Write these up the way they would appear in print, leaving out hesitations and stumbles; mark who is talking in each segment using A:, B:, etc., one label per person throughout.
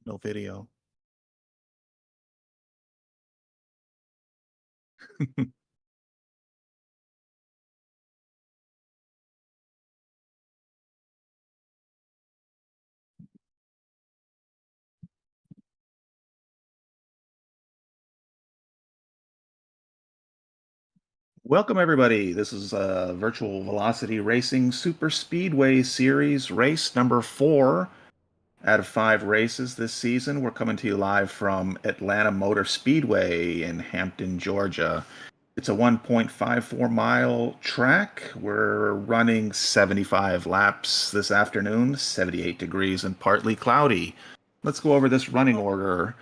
A: No video. Welcome, everybody. This is Virtual Velocity Racing Super Speedway Series, race number 4 out of 5 races this season. We're coming to you live from Atlanta Motor Speedway in Hampton, Georgia. It's a 1.54-mile track. We're running 75 laps this afternoon, 78 degrees and partly cloudy. Let's go over this running order.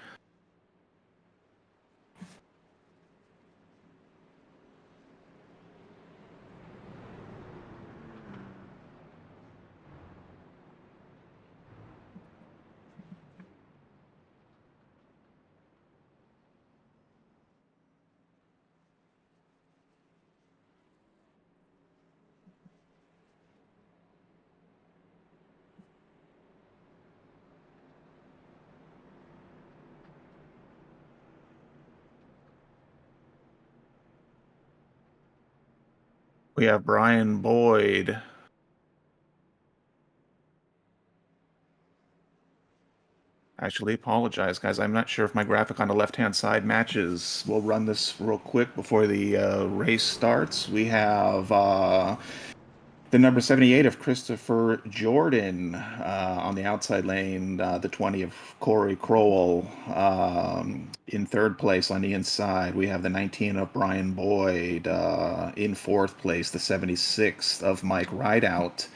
A: We have Brian Boyd. Actually, apologize, guys. I'm not sure if my graphic on the left-hand side matches. We'll run this real quick before the race starts. We have the number 78 of Christopher Jordan on the outside lane, the 20 of Corey Crowell in third place on the inside. We have the 19 of Brian Boyd in fourth place, the 76 of Mike Rideout.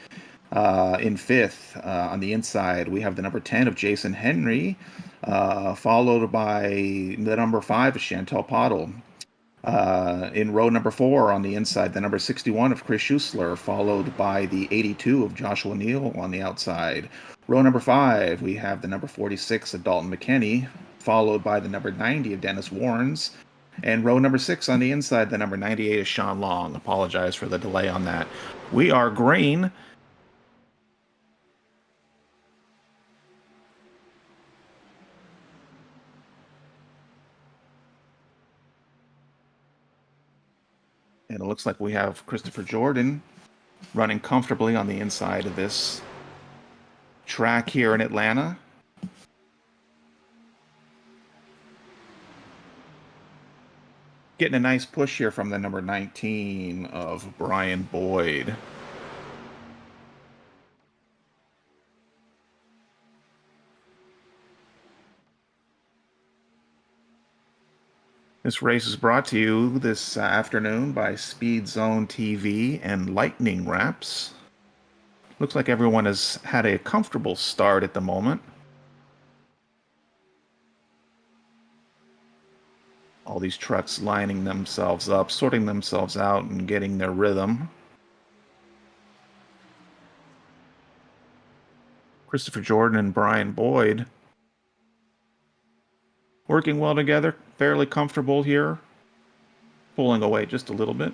A: In fifth, on the inside, we have the number 10 of Jason Henry, followed by the number 5 of Chantel Pottle. In row number 4 on the inside, the number 61 of Chris Schussler, followed by the 82 of Joshua Neal on the outside. Row number 5, we have the number 46 of Dalton McKinney, followed by the number 90 of Dennis Warrens. And row number 6 on the inside, the number 98 of Sean Long. Apologize for the delay on that. We are green. And it looks like we have Christopher Jordan running comfortably on the inside of this track here in Atlanta. Getting a nice push here from the number 19 of Brian Boyd. This race is brought to you this afternoon by Speed Zone TV and Lightning Wraps. Looks like everyone has had a comfortable start at the moment. All these trucks lining themselves up, sorting themselves out, and getting their rhythm. Christopher Jordan and Brian Boyd working well together, fairly comfortable here, pulling away just a little bit.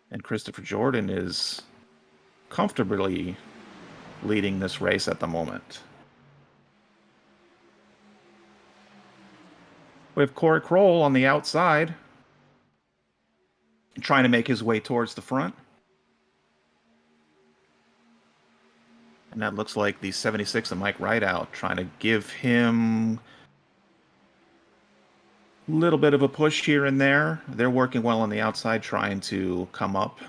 A: And Christopher Jordan is comfortably leading this race at the moment. We have Corey Crowell on the outside, trying to make his way towards the front. And that looks like the 76 of Mike Rideout, trying to give him a little bit of a push here and there. They're working well on the outside, trying to come up.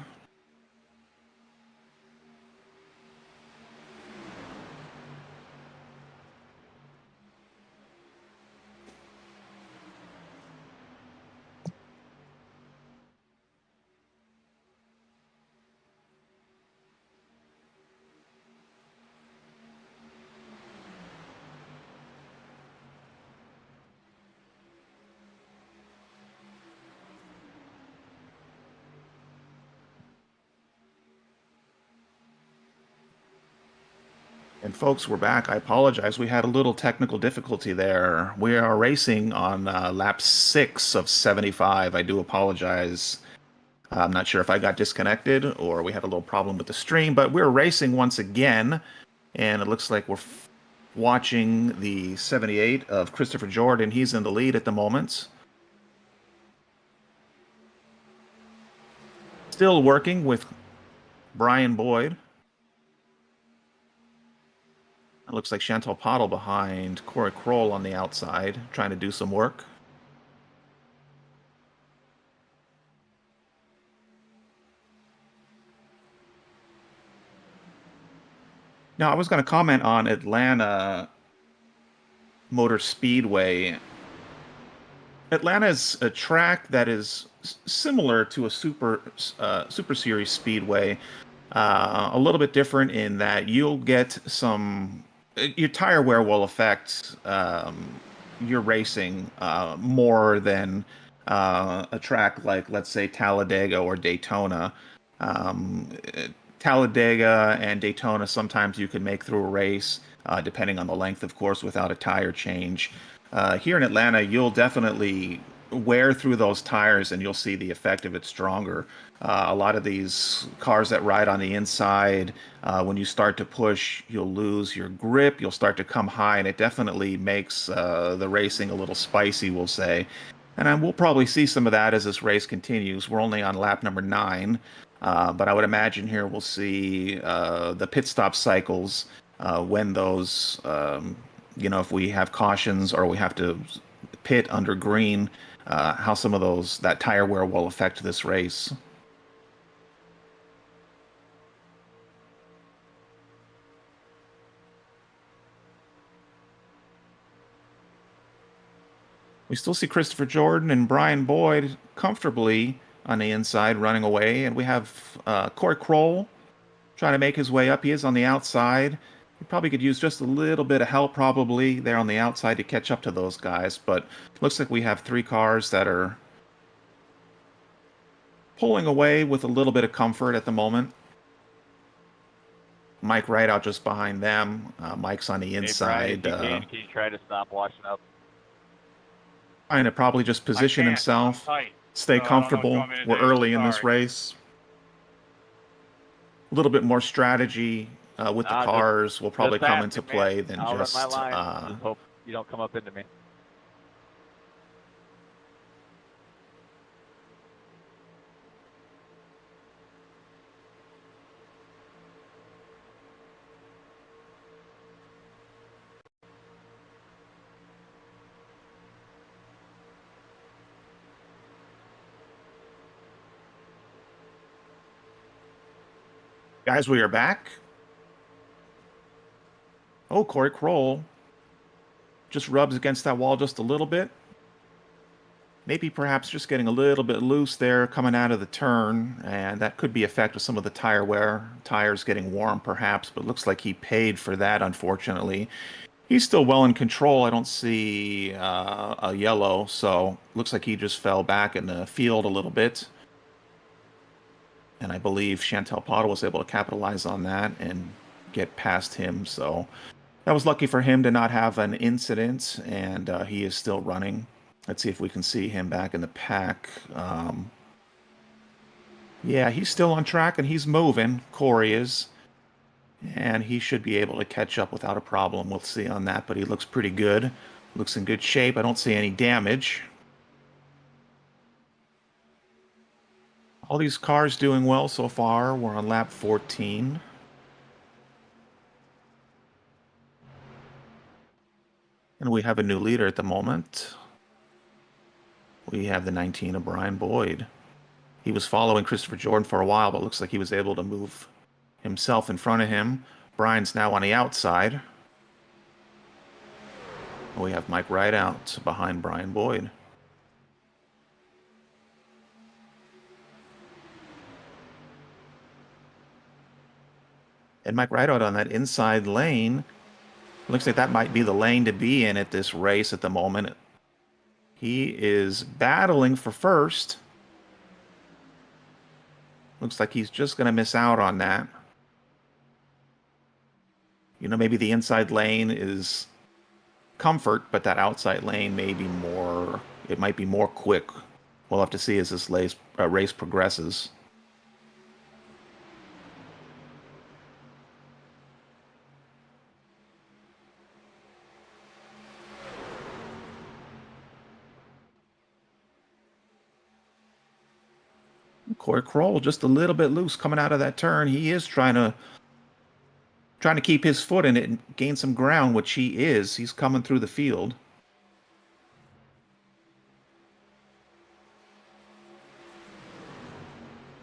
A: And folks, we're back. I apologize. We had a little technical difficulty there. We are racing on lap 6 of 75. I do apologize. I'm not sure if I got disconnected or we had a little problem with the stream, but we're racing once again, and it looks like we're watching the 78 of Christopher Jordan. He's in the lead at the moment. Still working with Brian Boyd. It looks like Chantal Pottle behind Corey Kroll on the outside, trying to do some work. Now, I was going to comment on Atlanta Motor Speedway. Atlanta is a track that is similar to a Super Series Speedway, a little bit different in that you'll get some. Your tire wear will affect your racing more than a track like, let's say, Talladega or Daytona. Um, Talladega and Daytona, sometimes you can make through a race, depending on the length, of course, without a tire change. Here in Atlanta, you'll definitely wear through those tires and you'll see the effect of it stronger. A lot of these cars that ride on the inside, when you start to push, you'll lose your grip, you'll start to come high, and it definitely makes the racing a little spicy, we'll say. And we'll probably see some of that as this race continues. We're only on lap number 9, but I would imagine here we'll see the pit stop cycles when those, if we have cautions or we have to pit under green, how some of that tire wear will affect this race. We still see Christopher Jordan and Brian Boyd comfortably on the inside running away, and we have Corey Kroll trying to make his way up. He is on the outside. He probably could use just a little bit of help probably there on the outside to catch up to those guys, but looks like we have 3 cars that are pulling away with a little bit of comfort at the moment. Mike right out just behind them. Mike's on the inside.
B: Hey, Brian, can you try to stop washing up?
A: Trying to probably just position himself, stay comfortable. We're early in this race. A little bit more strategy with the cars will probably come into play than just.
B: Just hope you don't come up into me.
A: Guys, we are back. Oh, Corey Kroll just rubs against that wall just a little bit. Maybe perhaps just getting a little bit loose there coming out of the turn, and that could be effect of some of the tire wear. Tires getting warm perhaps, but looks like he paid for that, unfortunately. He's still well in control. I don't see a yellow, so looks like he just fell back in the field a little bit. And I believe Chantal Potter was able to capitalize on that and get past him. So that was lucky for him to not have an incident, and he is still running. Let's see if we can see him back in the pack. Yeah, he's still on track and he's moving. Corey is. And he should be able to catch up without a problem. We'll see on that, but he looks pretty good. Looks in good shape. I don't see any damage. All these cars doing well so far. We're on lap 14. And we have a new leader at the moment. We have the 19 of Brian Boyd. He was following Christopher Jordan for a while, but looks like he was able to move himself in front of him. Brian's now on the outside. We have Mike right out behind Brian Boyd. And Mike Rideout on that inside lane. Looks like that might be the lane to be in at this race at the moment. He is battling for first. Looks like he's just going to miss out on that. Maybe the inside lane is comfort, but that outside lane may be more, it might be more quick we'll have to see as this race progresses. Corey Kroll just a little bit loose coming out of that turn. He is trying to keep his foot in it and gain some ground, which he is. He's coming through the field.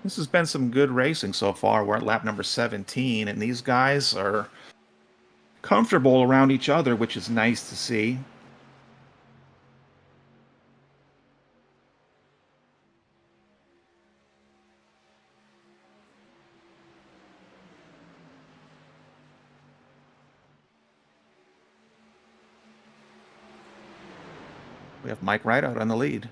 A: This has been some good racing so far. We're at lap number 17, and these guys are comfortable around each other, which is nice to see. We have Mike Rideout on the lead.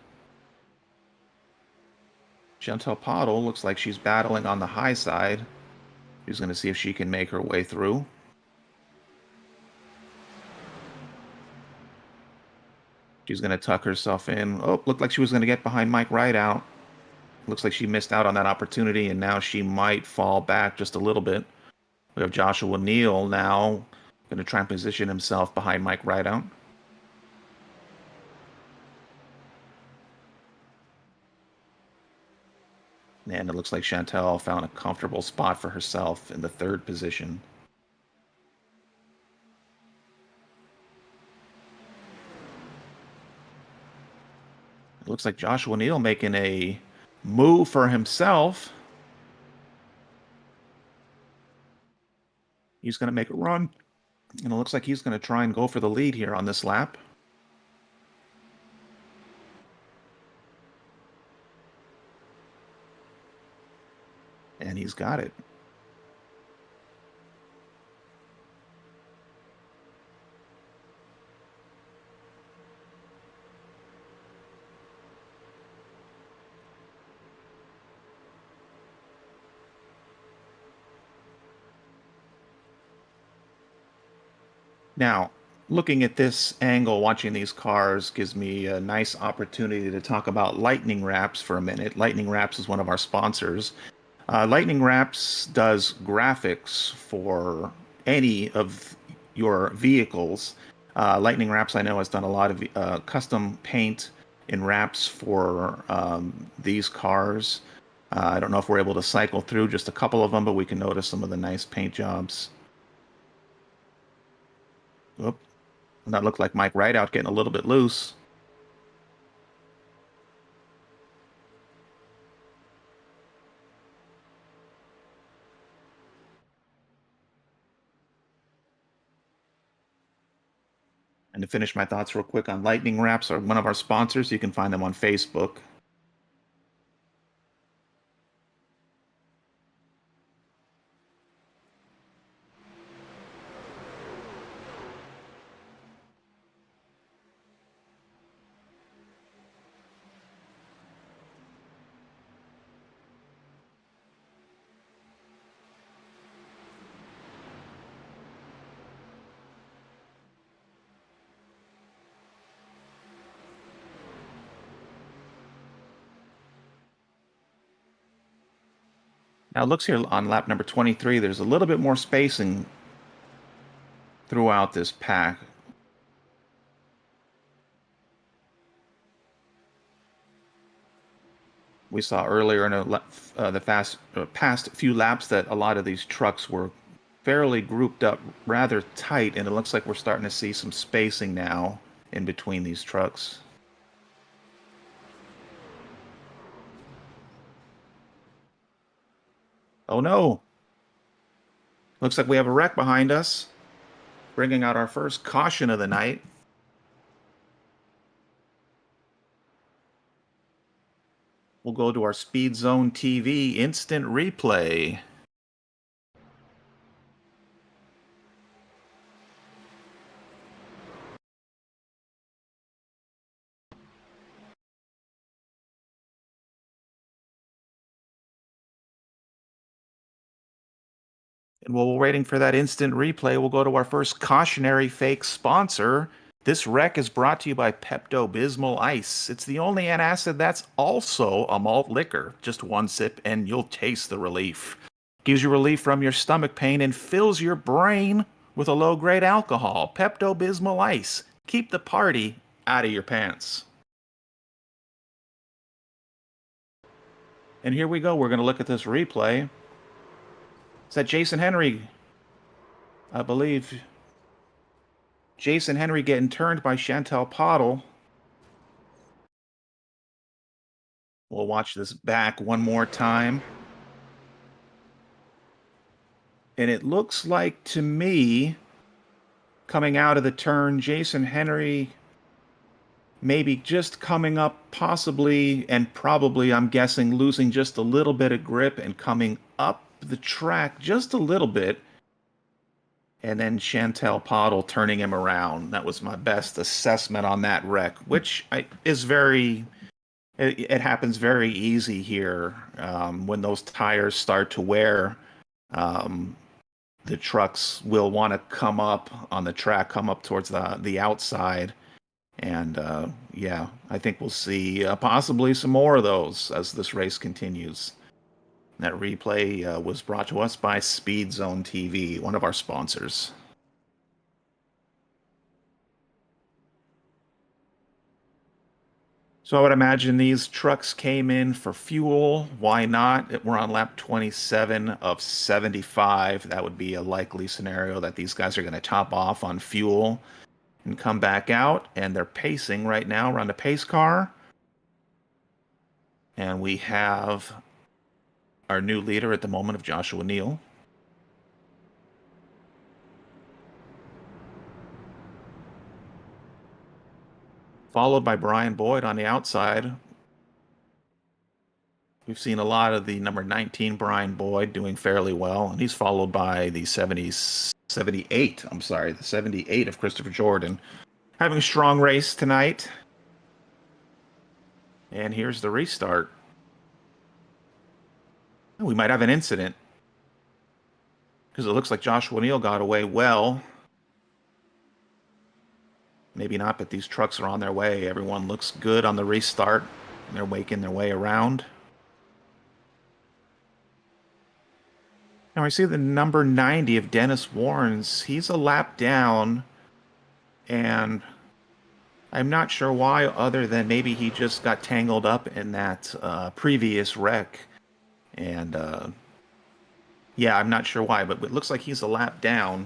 A: Chantal Pottle looks like she's battling on the high side. She's going to see if she can make her way through. She's going to tuck herself in. Oh, looked like she was going to get behind Mike Rideout. Looks like she missed out on that opportunity, and now she might fall back just a little bit. We have Joshua Neal now going to try and position himself behind Mike Rideout. And it looks like Chantal found a comfortable spot for herself in the third position. It looks like Joshua Neal making a move for himself. He's going to make a run. And it looks like he's going to try and go for the lead here on this lap. And he's got it. Now, looking at this angle, watching these cars gives me a nice opportunity to talk about Lightning Wraps for a minute. Lightning Wraps is one of our sponsors. Lightning Wraps does graphics for any of your vehicles. Lightning Wraps, I know, has done a lot of custom paint and wraps for these cars. I don't know if we're able to cycle through just a couple of them, but we can notice some of the nice paint jobs. Oop. That looked like Mike Rideout getting a little bit loose. And to finish my thoughts real quick on Lightning Wraps, are one of our sponsors. You can find them on Facebook. Now, it looks here on lap number 23, there's a little bit more spacing throughout this pack. We saw earlier in the past few laps that a lot of these trucks were fairly grouped up rather tight, and it looks like we're starting to see some spacing now in between these trucks. Oh no! Looks like we have a wreck behind us, bringing out our first caution of the night. We'll go to our Speed Zone TV instant replay. And while we're waiting for that instant replay, we'll go to our first cautionary fake sponsor, This wreck is brought to you by Pepto-Bismol Ice. It's the only antacid that's also a malt liquor. Just one sip and you'll taste the relief. Gives you relief from your stomach pain and fills your brain with a low-grade alcohol. Pepto-Bismol Ice. Keep the party out of your pants. And here we go. We're going to look at this replay. Is that Jason Henry? I believe Jason Henry getting turned by Chantal Pottle. We'll watch this back one more time. And it looks like, to me, coming out of the turn, Jason Henry maybe just coming up, possibly, and probably, I'm guessing, losing just a little bit of grip and coming up the track just a little bit. And then Chantal Pottle turning him around. That was my best assessment on that wreck, which is very... It happens very easy here when those tires start to wear. The trucks will want to come up on the track, come up towards the outside. And yeah, I think we'll see possibly some more of those as this race continues. That replay was brought to us by Speed Zone TV, one of our sponsors. So I would imagine these trucks came in for fuel. Why not? We're on lap 27 of 75. That would be a likely scenario that these guys are going to top off on fuel and come back out. And they're pacing right now around a pace car. And we have our new leader at the moment of Joshua Neal. Followed by Brian Boyd on the outside. We've seen a lot of the number 19 Brian Boyd doing fairly well, and he's followed by the 78 of Christopher Jordan. Having a strong race tonight. And here's the restart. We might have an incident, because it looks like Joshua Neal got away well. Maybe not, but these trucks are on their way. Everyone looks good on the restart. They're making their way around. Now I see the number 90 of Dennis Warrens. He's a lap down, and I'm not sure why, other than maybe he just got tangled up in that previous wreck. And yeah, I'm not sure why, but it looks like he's a lap down.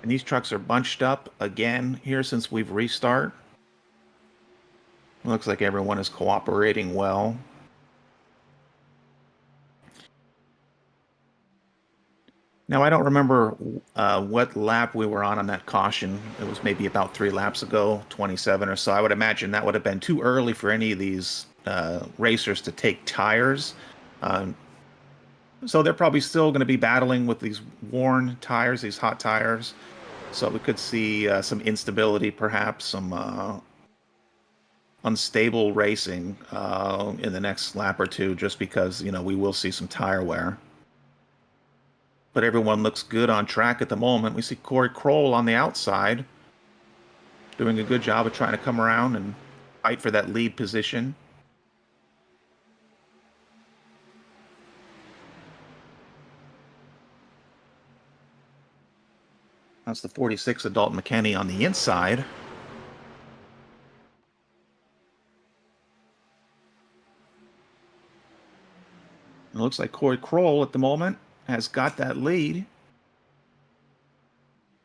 A: And these trucks are bunched up again here since we've restarted. Looks like everyone is cooperating well. Now, I don't remember what lap we were on that caution. It was maybe about 3 laps ago, 27 or so. I would imagine that would have been too early for any of these racers to take tires. So they're probably still going to be battling with these worn tires, these hot tires. So we could see some instability, perhaps some unstable racing in the next lap or two, just because, you know, we will see some tire wear. But everyone looks good on track at the moment. We see Corey Kroll on the outside doing a good job of trying to come around and fight for that lead position. That's the 46 of Dalton McKenney on the inside. It looks like Corey Kroll at the moment has got that lead.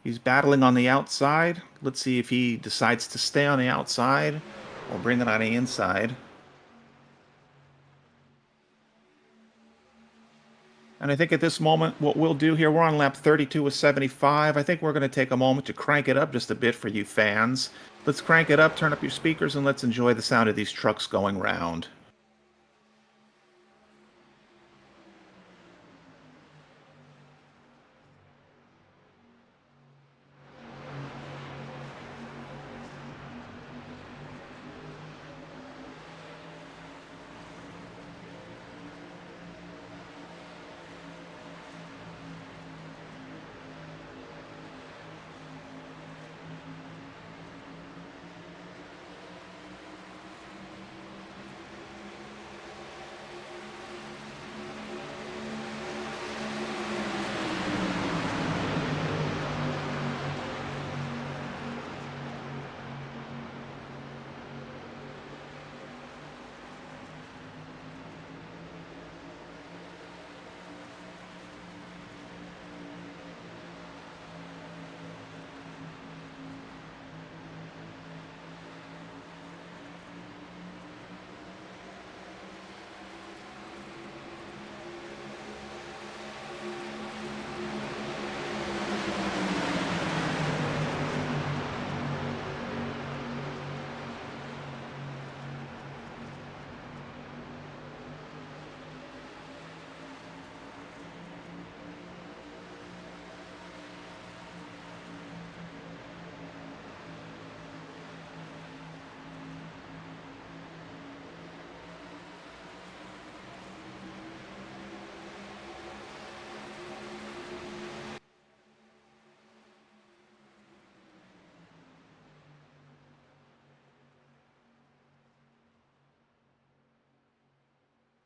A: He's battling on the outside. Let's see if he decides to stay on the outside or bring it on the inside. And I think at this moment, what we'll do here, we're on lap 32 of 75. I think we're going to take a moment to crank it up just a bit for you fans. Let's crank it up, turn up your speakers, and let's enjoy the sound of these trucks going round.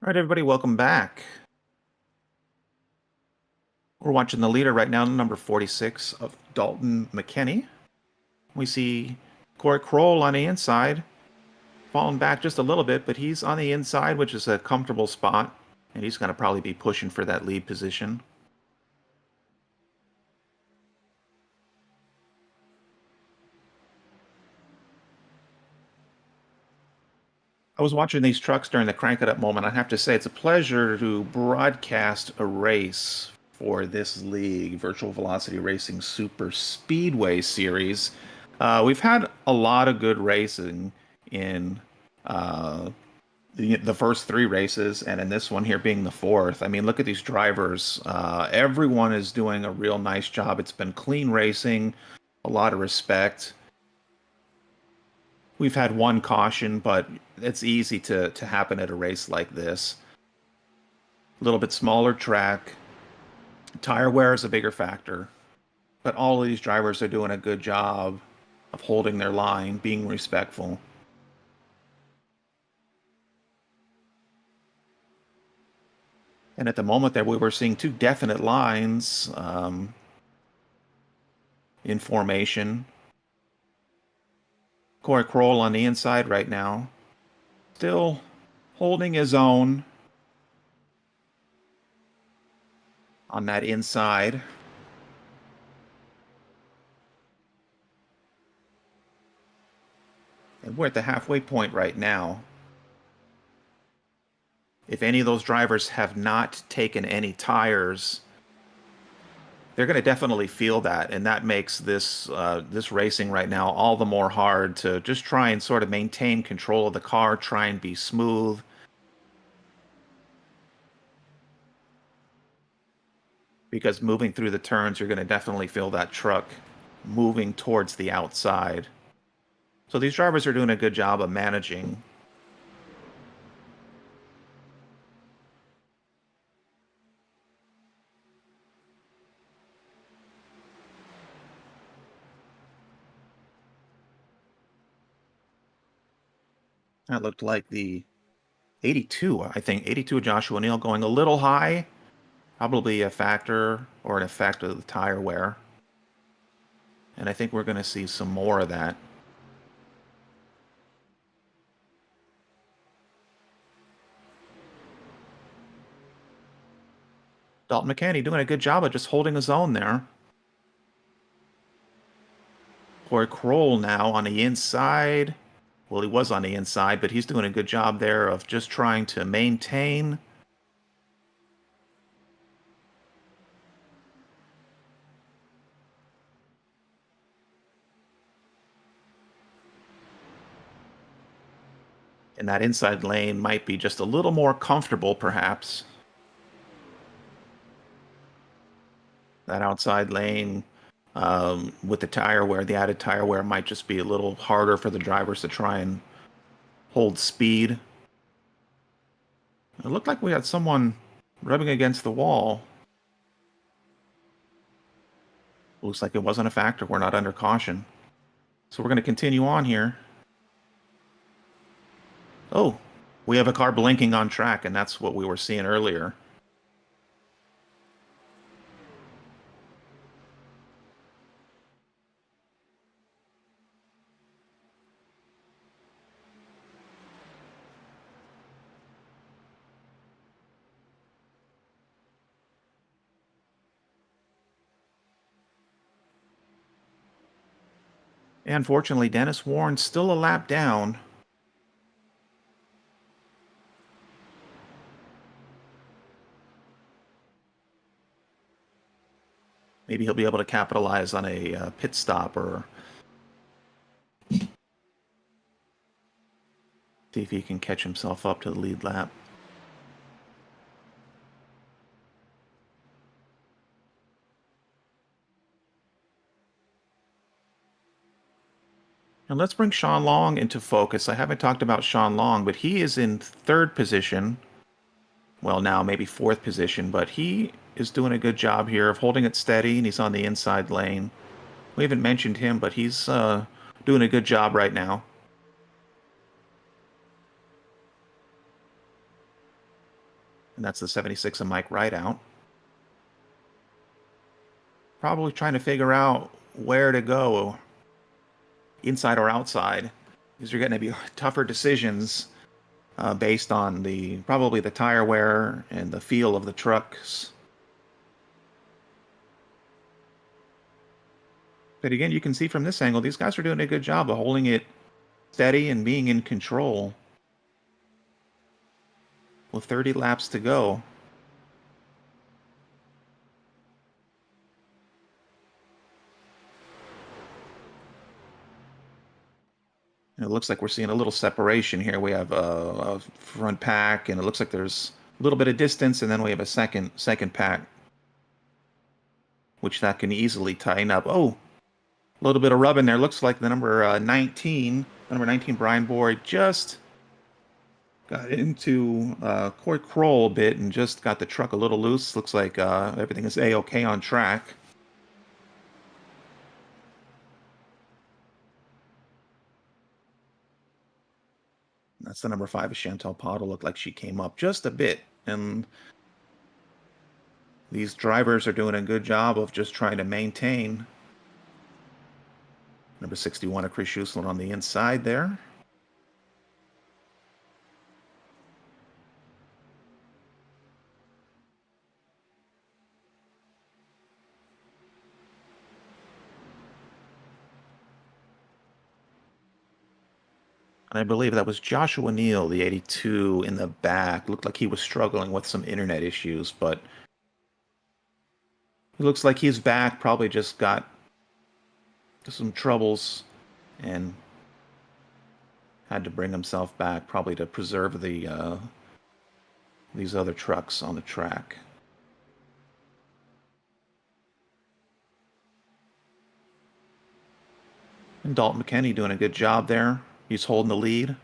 A: All right, everybody, welcome back. We're watching the leader right now, number 46 of Dalton McKinney. We see Corey Kroll on the inside, falling back just a little bit, but he's on the inside, which is a comfortable spot, and he's going to probably be pushing for that lead position. I was watching these trucks during the Crank It Up moment. I have to say, it's a pleasure to broadcast a race for this league, Virtual Velocity Racing Super Speedway Series. We've had a lot of good racing in the first three races, and in this one here being the fourth. I mean, look at these drivers. Everyone is doing a real nice job. It's been clean racing, a lot of respect. We've had one caution, but it's easy to happen at a race like this. A little bit smaller track. Tire wear is a bigger factor. But all of these drivers are doing a good job of holding their line, being respectful. And at the moment that we were seeing two definite lines in formation. Corey Kroll on the inside right now. Still holding his own on that inside. And we're at the halfway point right now. If any of those drivers have not taken any tires, they're going to definitely feel that, and that makes this this racing right now all the more hard to just try and sort of maintain control of the car, try and be smooth. Because moving through the turns, you're going to definitely feel that truck moving towards the outside. So these drivers are doing a good job of managing. That looked like the 82, I think. 82 Joshua Neal going a little high. Probably a factor or an effect of the tire wear. And I think we're going to see some more of that. Dalton McKinney doing a good job of just holding his own there. Corey Kroll now on the inside. Well, he was on the inside, but he's doing a good job there of just trying to maintain. And that inside lane might be just a little more comfortable, perhaps. That outside lane with the tire wear, the added tire wear might just be a little harder for the drivers to try and hold speed. It looked like we had someone rubbing against the wall. Looks like it wasn't a factor. We're not under caution. So we're going to continue on here. Oh, we have a car blinking on track, and that's what we were seeing earlier. And unfortunately, Dennis Warren's still a lap down. Maybe he'll be able to capitalize on a pit stop or see if he can catch himself up to the lead lap. And let's bring Sean Long into focus. I haven't talked about Sean Long, but he is in third position. Well, now maybe fourth position, but he is doing a good job here of holding it steady, and he's on the inside lane. We haven't mentioned him, but he's doing a good job right now. And that's the 76 of Mike Rideout. Probably trying to figure out where to go, inside or outside. These are going to be tougher decisions based on probably the tire wear and the feel of the trucks. But again, you can see from this angle, these guys are doing a good job of holding it steady and being in control. With 30 laps to go. And it looks like we're seeing a little separation here. We have a front pack, and it looks like there's a little bit of distance, and then we have a second pack, which that can easily tighten up. Oh, a little bit of rub in there. Looks like the number 19, Brian Boyd, just got into Corey Kroll a bit and just got the truck a little loose. Looks like everything is A-OK on track. That's the number 5 of Chantal Pottle. Looked like she came up just a bit. And these drivers are doing a good job of just trying to maintain. Number 61 of Chris Schuessler on the inside there. And I believe that was Joshua Neal, the 82 in the back. Looked like he was struggling with some internet issues, but it looks like he's back. Probably just got some troubles and had to bring himself back, probably to preserve these other trucks on the track. And Dalton McKenney doing a good job there. He's holding the lead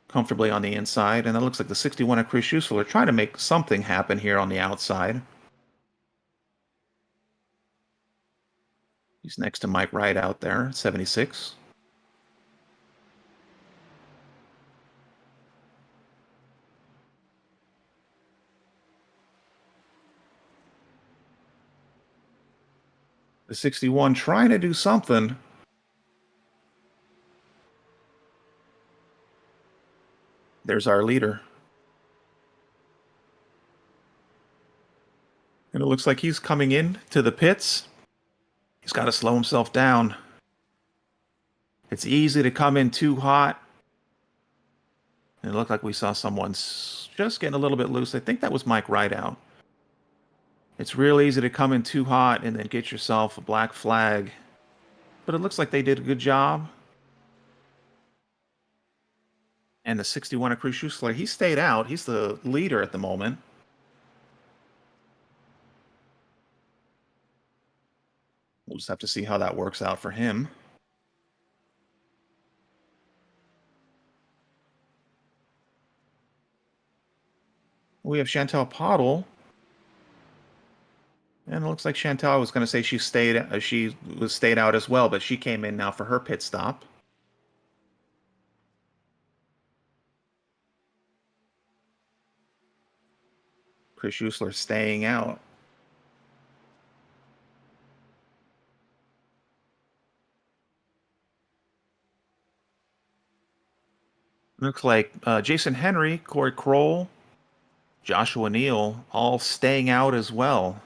A: comfortably on the inside. And it looks like the 61 of Chris Schuessler trying to make something happen here on the outside. He's next to Mike Wright out there, 76. The 61 trying to do something. There's our leader. And it looks like he's coming in to the pits. He's got to slow himself down. It's easy to come in too hot. And it looked like we saw someone just getting a little bit loose. I think that was Mike Rideout. It's real easy to come in too hot and then get yourself a black flag. But it looks like they did a good job. And the 61 of Chris Schuessler, he stayed out. He's the leader at the moment. We'll just have to see how that works out for him. We have Chantal Pottle. And it looks like Chantal was going to say she stayed out as well, but she came in now for her pit stop. Chris Schuessler staying out. Looks like Jason Henry, Corey Kroll, Joshua Neal all staying out as well.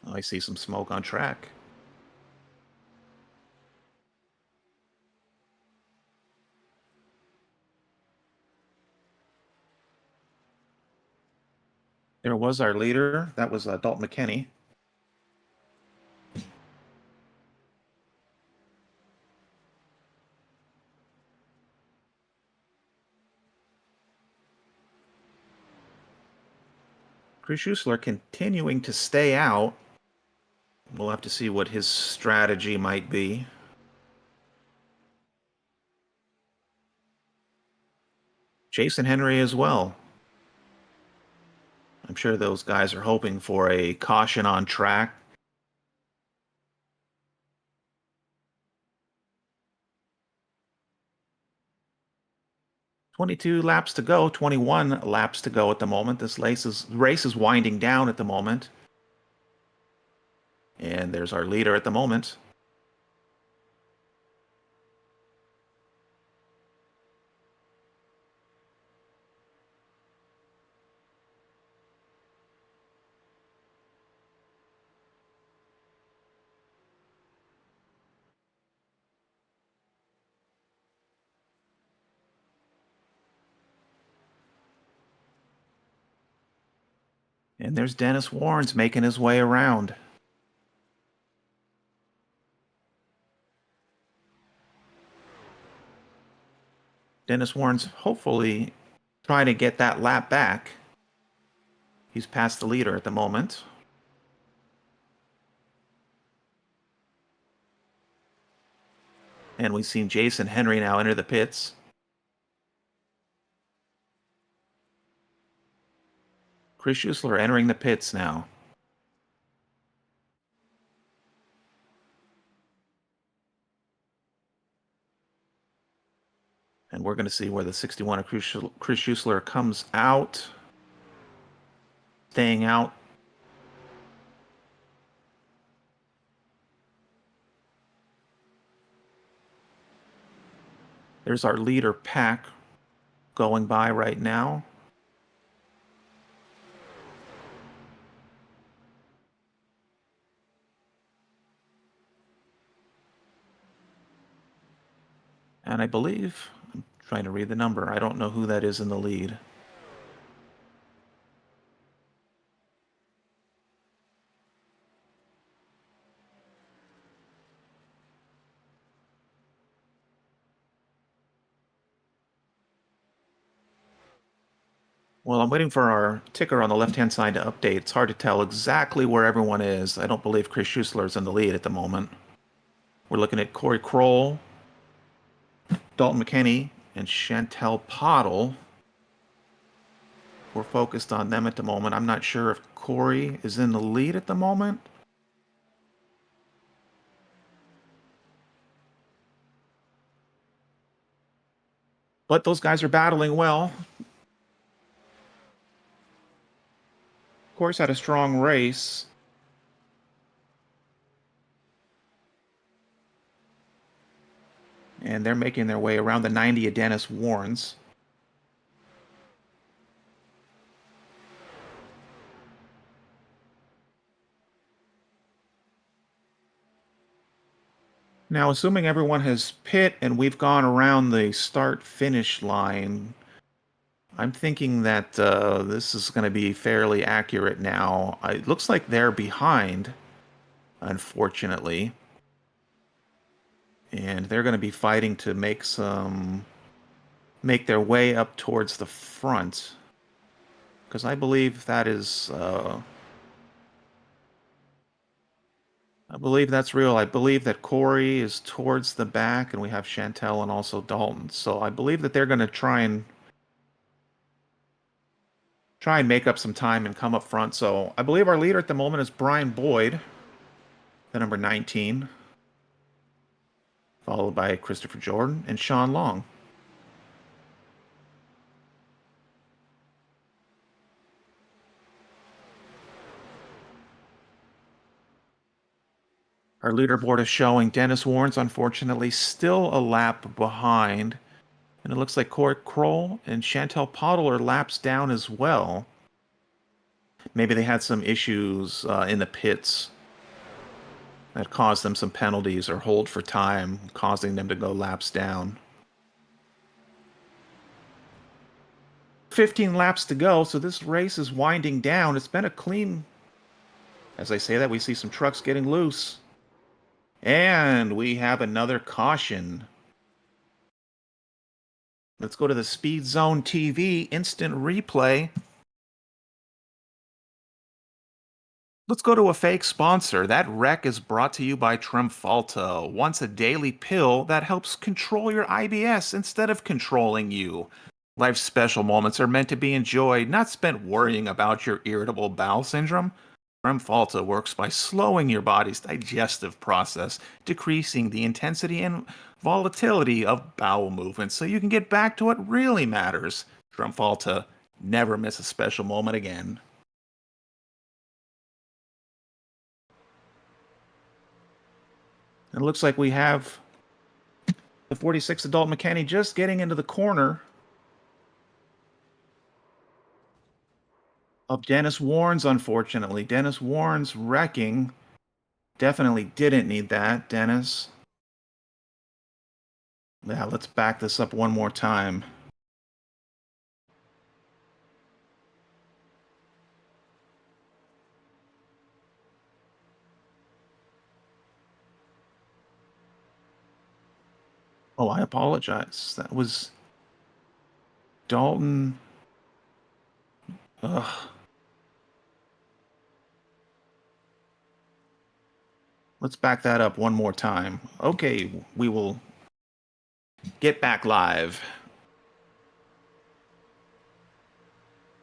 A: Oh, I see some smoke on track. There was our leader. That was Dalton McKenney. Chris Schuessler continuing to stay out. We'll have to see what his strategy might be. Jason Henry as well. I'm sure those guys are hoping for a caution on track. 22 laps to go, 21 laps to go at the moment. This race is winding down at the moment. And there's our leader at the moment. And there's Dennis Warnes making his way around. Dennis Warnes hopefully trying to get that lap back. He's past the leader at the moment. And we've seen Jason Henry now enter the pits. Chris Schuessler entering the pits now. And we're going to see where the 61 of Chris Schuessler comes out. Staying out. There's our leader pack going by right now. And I believe, I'm trying to read the number, I don't know who that is in the lead. Well, I'm waiting for our ticker on the left-hand side to update. It's hard to tell exactly where everyone is. I don't believe Chris Schuessler is in the lead at the moment. We're looking at Corey Kroll, Dalton McKinney, and Chantel Pottle. We're focused on them at the moment. I'm not sure if Corey is in the lead at the moment. But those guys are battling well. Corey's had a strong race. And they're making their way around the 90 of Dennis Warnes. Now, assuming everyone has pit and we've gone around the start-finish line, I'm thinking that this is going to be fairly accurate now. It looks like they're behind, unfortunately. And they're going to be fighting to make their way up towards the front. Because I believe that is... I believe that's real. I believe that Corey is towards the back, and we have Chantel and also Dalton. So I believe that they're going to try and make up some time and come up front. So I believe our leader at the moment is Brian Boyd, the number 19, followed by Christopher Jordan and Sean Long. Our leaderboard is showing Dennis Warnes, unfortunately, still a lap behind. And it looks like Corey Kroll and Chantel Pottle are laps down as well. Maybe they had some issues in the pits that caused them some penalties or hold for time, causing them to go laps down. 15 laps to go, so this race is winding down. It's been a clean... As I say that, we see some trucks getting loose. And we have another caution. Let's go to the Speed Zone TV instant replay. Let's go to a fake sponsor. That wreck is brought to you by Tremfalta, once a daily pill that helps control your IBS instead of controlling you. Life's special moments are meant to be enjoyed, not spent worrying about your irritable bowel syndrome. Falta works by slowing your body's digestive process, decreasing the intensity and volatility of bowel movements so you can get back to what really matters. Falta, never miss a special moment again. It looks like we have the 46 adult McKinney just getting into the corner of Dennis Warren's, unfortunately. Dennis Warren's wrecking. Definitely didn't need that, Dennis. Yeah, let's back this up one more time. Oh, I apologize. That was Dalton. Ugh. Let's back that up one more time. Okay, we will get back live.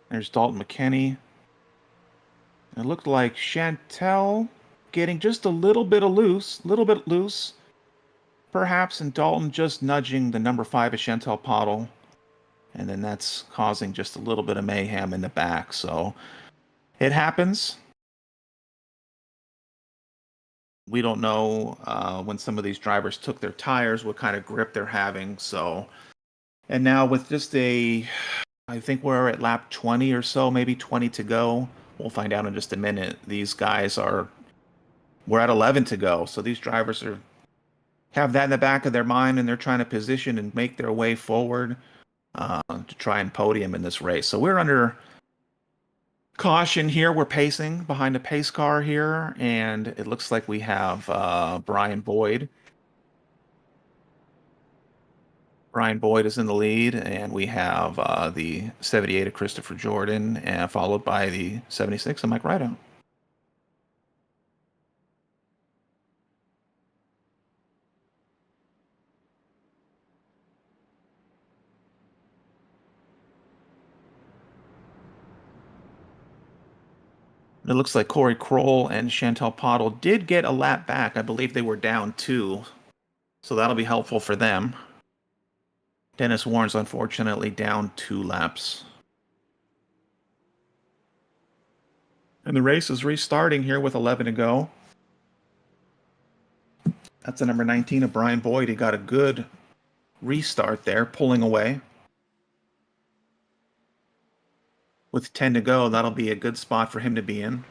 A: There's Dalton McKinney. It looked like Chantel getting just a little bit loose, perhaps, and Dalton just nudging the number 5 of Chantel Pottle. And then that's causing just a little bit of mayhem in the back. So it happens. We don't know when some of these drivers took their tires, what kind of grip they're having. So, and now with just I think we're at lap 20 or so, maybe 20 to go. We'll find out in just a minute. These guys we're at 11 to go. So these drivers have that in the back of their mind, and they're trying to position and make their way forward to try and podium in this race. So we're under caution here. We're pacing behind a pace car here, and it looks like we have Brian Boyd. Brian Boyd is in the lead, and we have the 78 of Christopher Jordan, and followed by the 76 of Mike Rideout. It looks like Corey Kroll and Chantel Pottle did get a lap back. I believe they were down 2, so that'll be helpful for them. Dennis Warren's unfortunately down 2 laps. And the race is restarting here with 11 to go. That's the number 19 of Brian Boyd. He got a good restart there, pulling away. With 10 to go, that'll be a good spot for him to be in.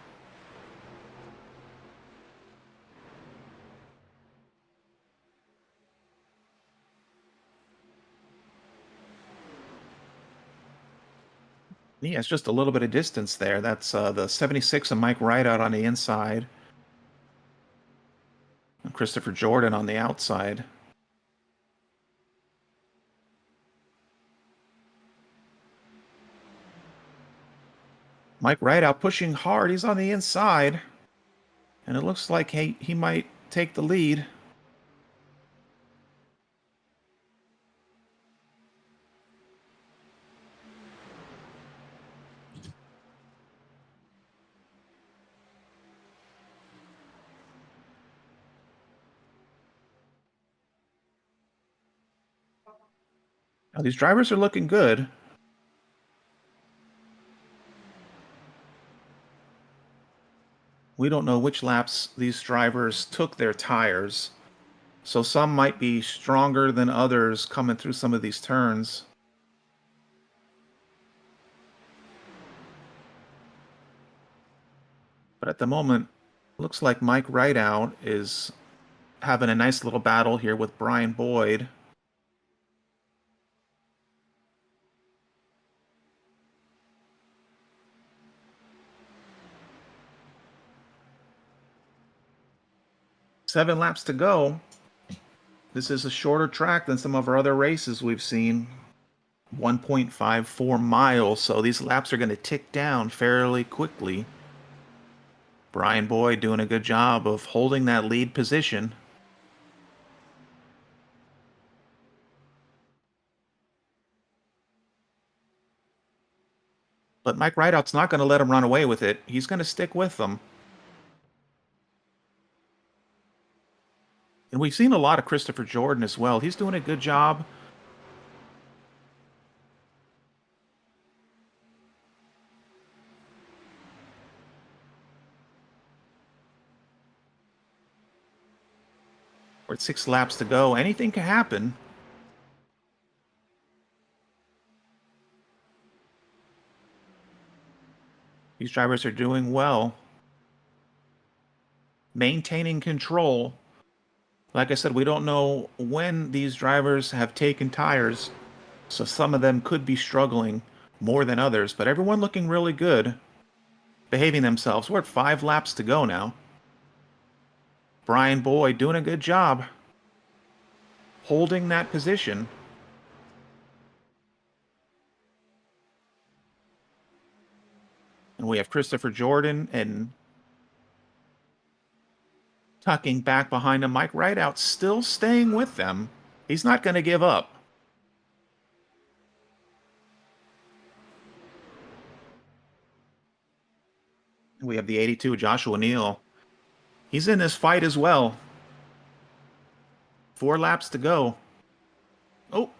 A: Yeah, it's just a little bit of distance there. That's the 76 of Mike Rideout on the inside. And Christopher Jordan on the outside. Mike Rideout pushing hard. He's on the inside. And it looks like he might take the lead. Now, these drivers are looking good. We don't know which laps these drivers took their tires. So some might be stronger than others coming through some of these turns. But at the moment, looks like Mike Rideout is having a nice little battle here with Brian Boyd. Seven laps to go. This is a shorter track than some of our other races we've seen. 1.54 miles, so these laps are going to tick down fairly quickly. Brian Boyd doing a good job of holding that lead position. But Mike Rideout's not going to let him run away with it. He's going to stick with them. And we've seen a lot of Christopher Jordan as well. He's doing a good job. We're at 6 laps to go. Anything can happen. These drivers are doing well. Maintaining control. Like I said, we don't know when these drivers have taken tires, so some of them could be struggling more than others, but everyone looking really good, behaving themselves. We're at 5 laps to go now. Brian Boyd doing a good job holding that position. And we have Christopher Jordan and tucking back behind him. Mike Rideout still staying with them. He's not going to give up. We have the 82, Joshua Neal. He's in this fight as well. 4 laps to go. Oh,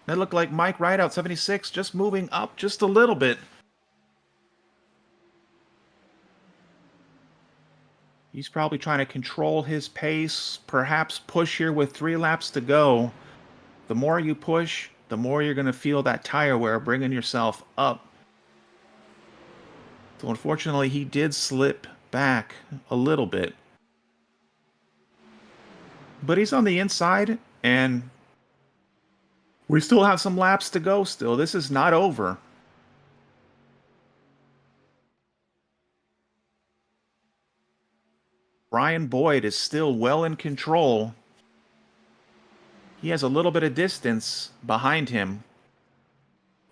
A: that looked like Mike Rideout, 76, just moving up just a little bit. He's probably trying to control his pace, perhaps push here with 3 laps to go. The more you push, the more you're going to feel that tire wear bringing yourself up. So unfortunately, he did slip back a little bit. But he's on the inside, and we still have some laps to go still. This is not over. Brian Boyd is still well in control. He has a little bit of distance behind him,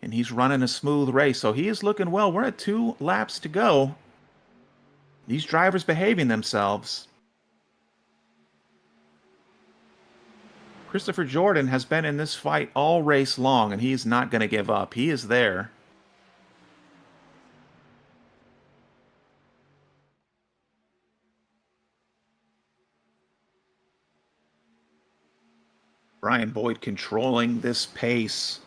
A: and he's running a smooth race, so he is looking well. We're at 2 laps to go. These drivers behaving themselves. Christopher Jordan has been in this fight all race long, and he's not going to give up. He is there. Brian Boyd controlling this pace.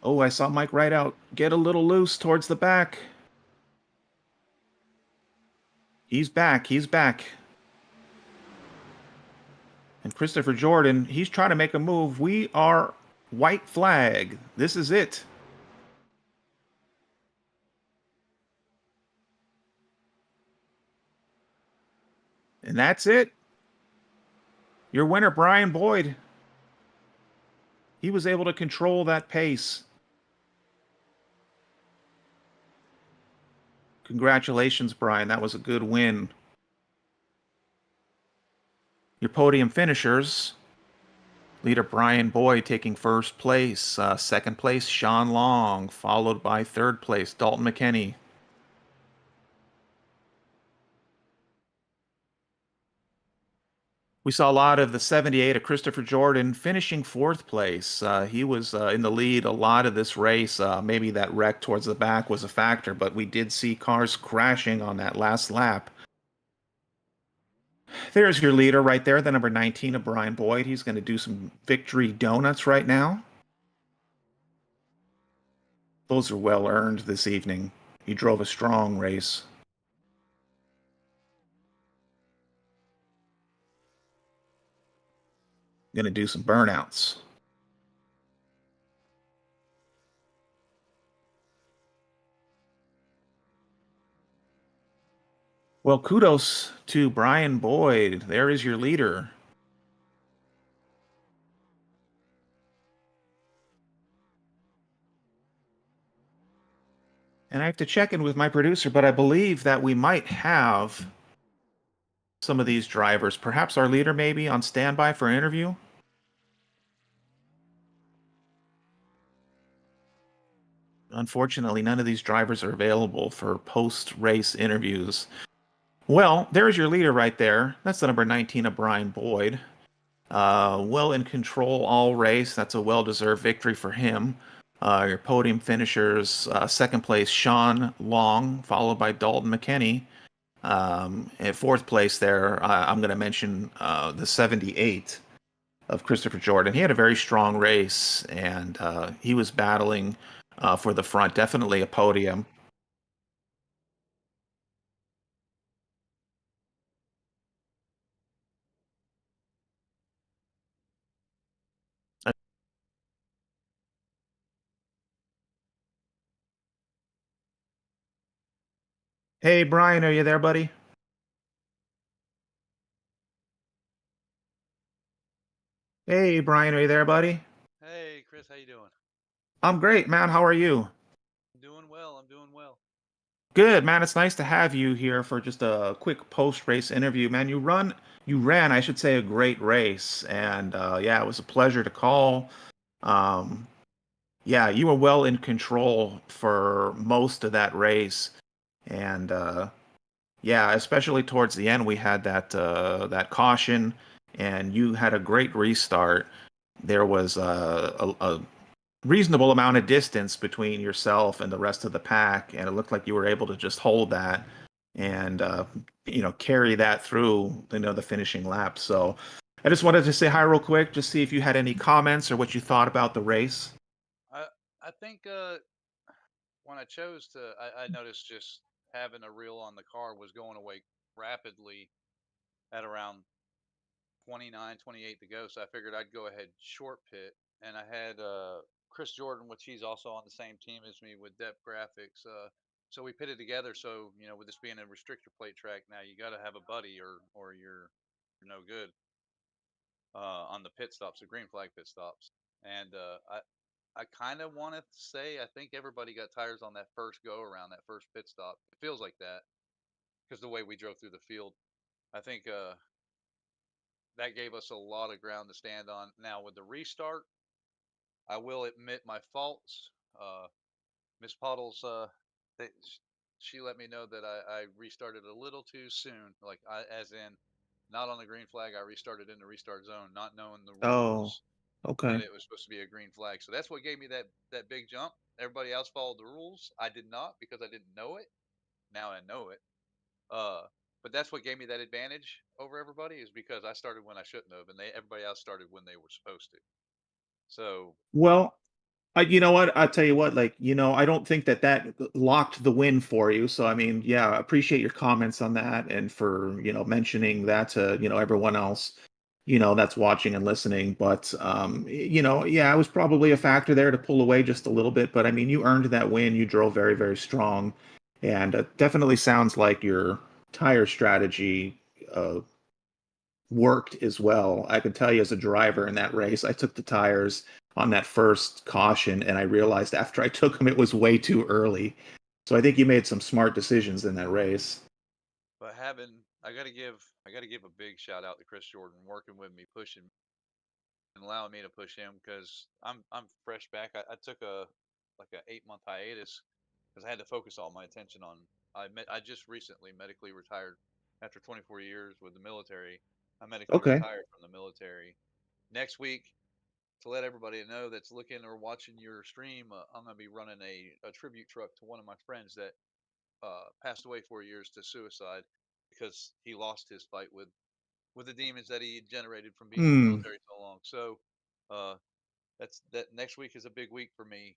A: Oh, I saw Mike Rideout get a little loose towards the back. He's back. He's back. And Christopher Jordan, he's trying to make a move. We are white flag. This is it. And that's it. Your winner, Brian Boyd. He was able to control that pace. Congratulations, Brian. That was a good win. Your podium finishers. Leader Brian Boyd taking first place. Second place, Sean Long. Followed by third place, Dalton McKinney. We saw a lot of the 78 of Christopher Jordan finishing 4th place. He was in the lead a lot of this race. Maybe that wreck towards the back was a factor, but we did see cars crashing on that last lap. There's your leader right there, the number 19 of Brian Boyd. He's going to do some victory donuts right now. Those are well earned this evening. He drove a strong race. Going to do some burnouts. Well, kudos to Brian Boyd. There is your leader. And I have to check in with my producer, but I believe that we might have some of these drivers. Perhaps our leader maybe on standby for an interview? Unfortunately, none of these drivers are available for post-race interviews. Well, there's your leader right there. That's the number 19 of Brian Boyd. Well in control all race. That's a well-deserved victory for him. Your podium finishers, second place, Sean Long, followed by Dalton McKinney. In fourth place there, I'm going to mention the 78 of Christopher Jordan. He had a very strong race, and he was battling for the front, definitely a podium. Hey, Brian, are you there, buddy? Hey, Brian, are you there, buddy?
C: Hey, Chris, how you doing?
A: I'm great, man. How are you?
C: Doing well. I'm doing well.
A: Good, man. It's nice to have you here for just a quick post-race interview, man. You ran, I should say, a great race, and yeah, it was a pleasure to call. Um, yeah, you were well in control for most of that race, and yeah, especially towards the end, we had that caution, and you had a great restart. There was a reasonable amount of distance between yourself and the rest of the pack, and it looked like you were able to just hold that and carry that through the finishing lap. So I just wanted to say hi real quick, just see if you had any comments or what you thought about the race.
C: I I think when I chose to, I noticed just having a reel on the car was going away rapidly at around 29, 28 to go. So I figured I'd go ahead short pit, and I had Chris Jordan, which he's also on the same team as me with Depth Graphics. So we pitted together. So with this being a restrictor plate track, now you got to have a buddy, or you're no good on the pit stops, the green flag pit stops. And I kind of want to say I think everybody got tires on that first go around, that first pit stop. It feels like that because the way we drove through the field, I think that gave us a lot of ground to stand on. Now with the restart, I will admit my faults. Miss Puddles, they, she let me know that I restarted a little too soon, like as in not on the green flag. I restarted in the restart zone, not knowing the
A: Oh,
C: rules that
A: okay.
C: it was supposed to be a green flag. So that's what gave me that big jump. Everybody else followed the rules. I did not because I didn't know it. Now I know it. Uh, but that's what gave me that advantage over everybody is because I started when I shouldn't have, and everybody else started when they were supposed to. So
A: Well, you know what? I'll tell you what, like, I don't think that locked the win for you. So, I mean, yeah, I appreciate your comments on that and for, mentioning that to, everyone else, that's watching and listening. But, yeah, it was probably a factor there to pull away just a little bit. But I mean, you earned that win. You drove very, very strong. And definitely sounds like your tire strategy worked as well. I can tell you as a driver in that race, I took the tires on that first caution and I realized after I took them it was way too early. So I think you made some smart decisions in that race.
C: but I got to give a big shout out to Chris Jordan working with me, pushing and allowing me to push him because I'm fresh back. I took a like a 8 month hiatus because I had to focus all my attention on. I just recently medically retired after 24 years with the military. I medically
A: Okay.
C: retired from the military. Next week, to let everybody know that's looking or watching your stream, I'm going to be running a tribute truck to one of my friends that passed away 4 years to suicide because he lost his fight with the demons that he generated from being in the
A: Hmm.
C: military so long. So uh, that next week is a big week for me.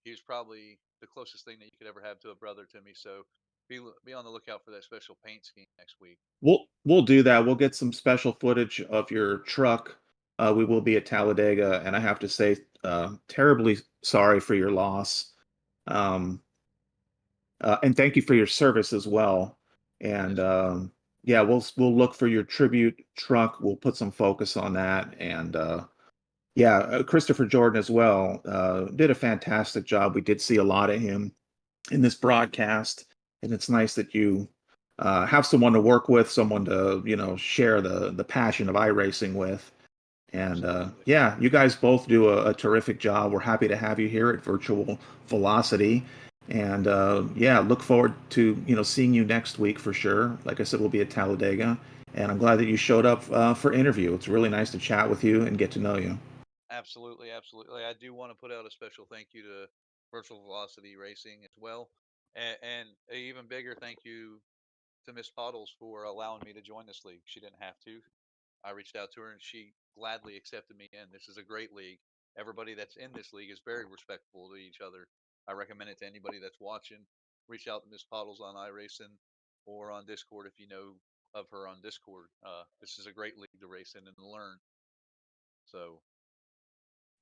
C: He was probably the closest thing that you could ever have to a brother to me. So be on the lookout for that special paint scheme next week.
A: We'll do that. We'll get some special footage of your truck. We will be at Talladega, and I have to say, terribly sorry for your loss. Um, and thank you for your service as well. And
C: Yes, sir.
A: yeah, we'll look for your tribute truck. We'll put some focus on that. And yeah, Christopher Jordan as well did a fantastic job. We did see a lot of him in this broadcast, and it's nice that you have someone to work with, someone to share the passion of iRacing with. And
C: Absolutely.
A: yeah, you guys both do a terrific job. We're happy to have you here at Virtual Velocity. And yeah, look forward to seeing you next week for sure. Like I said, we'll be at Talladega, and I'm glad that you showed up for interview. It's really nice to chat with you and get to know you.
C: Absolutely, absolutely. I do want to put out a special thank you to Virtual Velocity Racing as well, and an even bigger thank you to Miss Puddles for allowing me to join this league. She didn't have to. I reached out to her and she gladly accepted me in. This is a great league. Everybody that's in this league is very respectful to each other. I recommend it to anybody that's watching. Reach out to Miss Puddles on iRacing or on Discord if you know of her on Discord. This is a great league to race in and learn. So,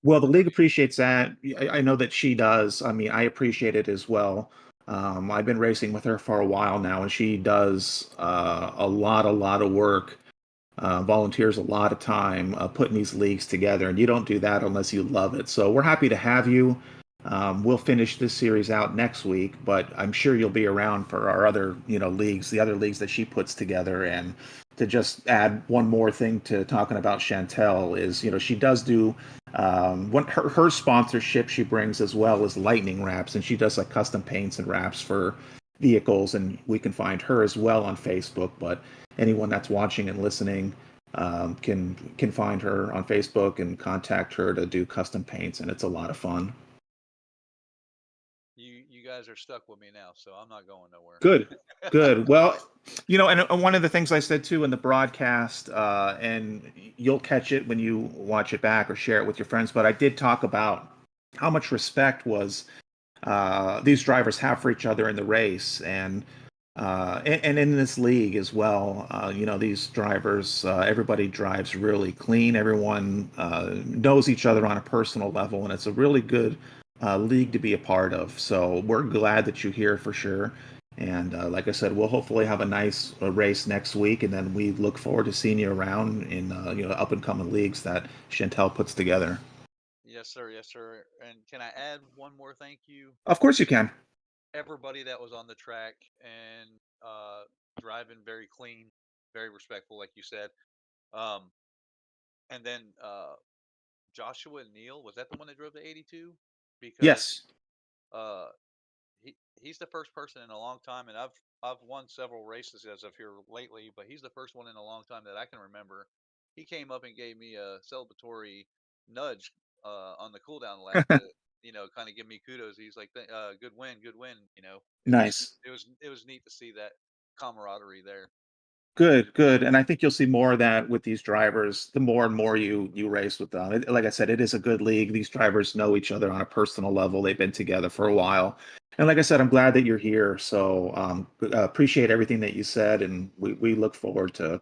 A: Well, the league appreciates that. I know that she does. I mean, I appreciate it as well. I've been racing with her for a while now, and she does a lot of work, volunteers a lot of time putting these leagues together, and you don't do that unless you love it. So we're happy to have you. We'll finish this series out next week, but I'm sure you'll be around for our other, leagues, the other leagues that she puts together. And to just add one more thing to talking about Chantel is, she does do her sponsorship she brings as well as lightning wraps, and she does like custom paints and wraps for vehicles, and we can find her as well on Facebook. But anyone that's watching and listening can find her on Facebook and contact her to do custom paints, and it's a lot of fun.
C: you guys are stuck with me now, so I'm not going nowhere.
A: Good, good. Well, and one of the things I said too in the broadcast, and you'll catch it when you watch it back or share it with your friends, but I did talk about how much respect was these drivers have for each other in the race, and in this league as well. These drivers, everybody drives really clean. Everyone knows each other on a personal level, and it's a really good league to be a part of. So we're glad that you're here for sure. And like I said, we'll hopefully have a nice race next week, and then we look forward to seeing you around in up and coming leagues that Chantel puts together.
C: Yes, sir. Yes, sir. And can I add one more thank you?
A: Of course you can.
C: Everybody that was on the track and driving very clean, very respectful, like you said. Um, and then Joshua Neal, was that the one that drove the 82? Because
A: Yes.
C: uh, he's the first person in a long time, and I've won several races as of here lately, but he's the first one in a long time that I can remember. He came up and gave me a celebratory nudge on the cooldown lap to kind of give me kudos. He's like, good win, good win.
A: Nice.
C: It was neat to see that camaraderie there.
A: Good, good. And I think you'll see more of that with these drivers. The more and more you race with them. Like I said, it is a good league. These drivers know each other on a personal level. They've been together for a while. And like I said, I'm glad that you're here. So appreciate everything that you said, and we look forward to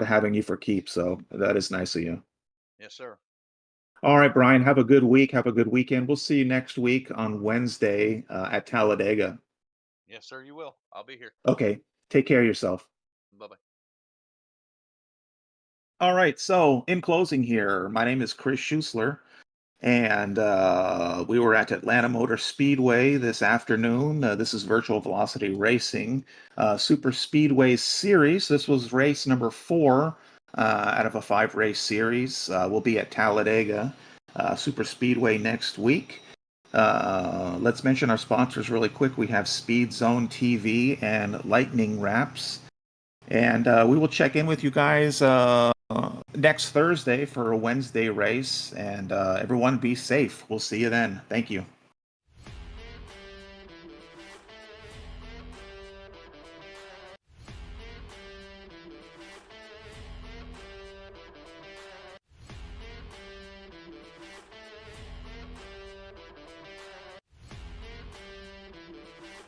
A: having you for keep. So that is nice of you.
C: Yes, sir.
A: All right, Brian. Have a good week. Have a good weekend. We'll see you next week on Wednesday at Talladega.
C: Yes, sir. You will. I'll be here.
A: Okay. Take care of yourself.
C: Bye bye.
A: All right. So, in closing here, my name is Chris Schusler, and we were at Atlanta Motor Speedway this afternoon. This is Virtual Velocity Racing Super Speedway Series. This was race number 4 out of a 5-race series. We'll be at Talladega Super Speedway next week. Let's mention our sponsors really quick. We have Speed Zone TV and Lightning Wraps. And we will check in with you guys next Thursday for a Wednesday race. And everyone be safe. We'll see you then. Thank you.